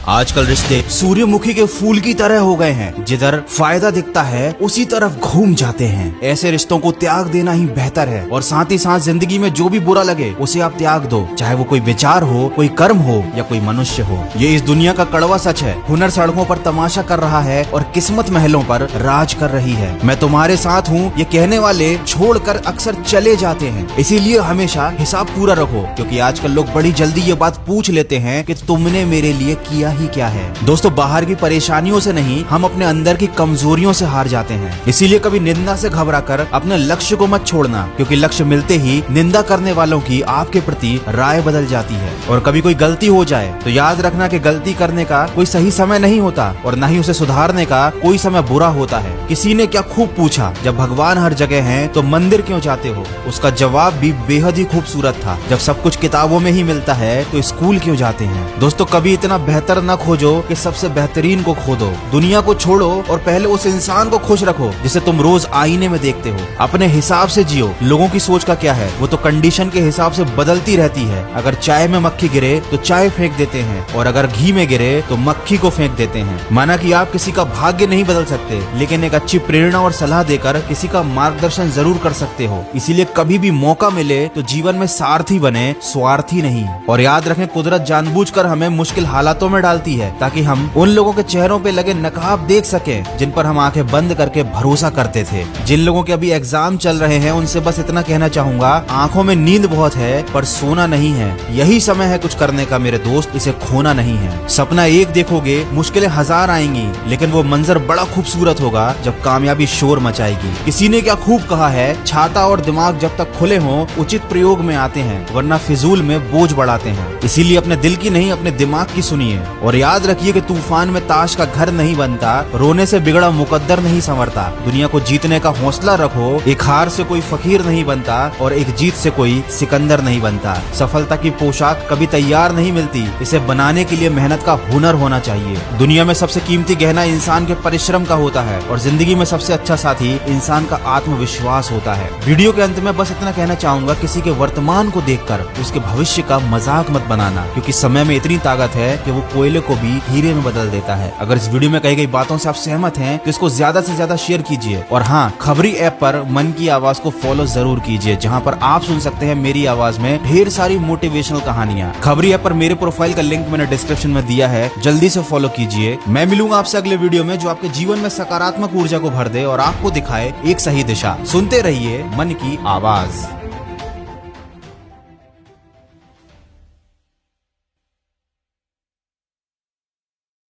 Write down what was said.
आजकल रिश्ते सूर्यमुखी के फूल की तरह हो गए हैं, जिधर फायदा दिखता है उसी तरफ घूम जाते हैं। ऐसे रिश्तों को त्याग देना ही बेहतर है और साथ ही साथ जिंदगी में जो भी बुरा लगे उसे आप त्याग दो, चाहे वो कोई विचार हो, कोई कर्म हो या कोई मनुष्य हो। ये इस दुनिया का कड़वा सच है। हुनर सड़कों पर तमाशा कर रहा है और किस्मत महलों पर राज कर रही है। मैं तुम्हारे साथ हूँ ये कहने वाले छोड़कर अक्सर चले जाते हैं, इसीलिए हमेशा हिसाब पूरा रखो, क्योंकि आजकल लोग बड़ी जल्दी ये बात पूछ लेते हैं कि तुमने मेरे लिए किया ही क्या है। दोस्तों, बाहर की परेशानियों से नहीं, हम अपने अंदर की कमजोरियों से हार जाते हैं। इसीलिए कभी निंदा से घबराकर अपने लक्ष्य को मत छोड़ना, क्योंकि लक्ष्य मिलते ही निंदा करने वालों की आपके प्रति राय बदल जाती है। और कभी कोई गलती हो जाए तो याद रखना कि गलती करने का कोई सही समय नहीं होता और न ही उसे सुधारने का कोई समय बुरा होता है। किसी ने क्या खूब पूछा, जब भगवान हर जगह हैं तो मंदिर क्यों जाते हो? उसका जवाब भी बेहद ही खूबसूरत था, जब सब कुछ किताबों में ही मिलता है तो स्कूल क्यों जाते हैं? दोस्तों, कभी इतना बेहतर न खोजो कि सबसे बेहतरीन को खो दो। दुनिया को छोड़ो और पहले उस इंसान को खुश रखो जिसे तुम रोज आईने में देखते हो। अपने हिसाब से जियो। लोगों की सोच का क्या है, वो तो कंडीशन के हिसाब से बदलती रहती है। अगर चाय में मक्खी गिरे तो चाय फेंक देते हैं और अगर घी में गिरे तो मक्खी को फेंक देते हैं। माना कि आप किसी का भाग्य नहीं बदल सकते, लेकिन एक अच्छी प्रेरणा और सलाह देकर किसी का मार्गदर्शन जरूर कर सकते हो। इसीलिए कभी भी मौका मिले तो जीवन में सारथी बने, स्वार्थी नहीं। और याद रखें, कुदरत जानबूझकर हमें मुश्किल हालातों में डालती है ताकि हम उन लोगों के चेहरों पे लगे नकाब देख सकें जिन पर हम आंखें बंद करके भरोसा करते थे। जिन लोगों के अभी एग्जाम चल रहे हैं उनसे बस इतना कहना चाहूंगा, आंखों में नींद बहुत है पर सोना नहीं है। यही समय है कुछ करने का मेरे दोस्त, इसे खोना नहीं है। सपना एक देखोगे, मुश्किलें हजार आएंगी, लेकिन वो मंजर बड़ा खूबसूरत होगा जब कामयाबी शोर मचाएगी। किसी ने क्या खूब कहा है, छाता और दिमाग जब तक खुले हों उचित प्रयोग में आते हैं, वरना फिजूल में बोझ बढ़ाते हैं। इसीलिए अपने दिल की नहीं, अपने दिमाग की सुनिए। और याद रखिए कि तूफान में ताश का घर नहीं बनता, रोने से बिगड़ा मुकद्दर नहीं संवरता। दुनिया को जीतने का हौसला रखो। एक हार से कोई फकीर नहीं बनता और एक जीत से कोई सिकंदर नहीं बनता। सफलता की पोशाक कभी तैयार नहीं मिलती, इसे बनाने के लिए मेहनत का हुनर होना चाहिए। दुनिया में सबसे कीमती गहना इंसान के परिश्रम का होता है और जिंदगी में सबसे अच्छा साथी इंसान का आत्मविश्वास होता है। वीडियो के अंत में बस इतना कहना चाहूंगा, किसी के वर्तमान को देखकर उसके भविष्य का मजाक मत बनाना, क्योंकि समय में इतनी ताकत है कि वो कोयले को भी हीरे में बदल देता है। अगर इस वीडियो में कही गई बातों से आप सहमत हैं तो इसको ज्यादा से ज्यादा शेयर कीजिए। और हाँ, खबरी ऐप पर मन की आवाज को फॉलो जरूर कीजिए, जहाँ पर आप सुन सकते हैं मेरी आवाज में ढेर सारी मोटिवेशनल कहानियाँ। खबरी ऐप पर मेरे प्रोफाइल का लिंक मैंने डिस्क्रिप्शन में दिया है, जल्दी से फॉलो कीजिए। मैं मिलूंगा आपसे अगले वीडियो में जो आपके जीवन में सकारात्मक ऊर्जा को भर दे और आपको दिखाए एक सही दिशा। सुनते रहिए मन की आवाज।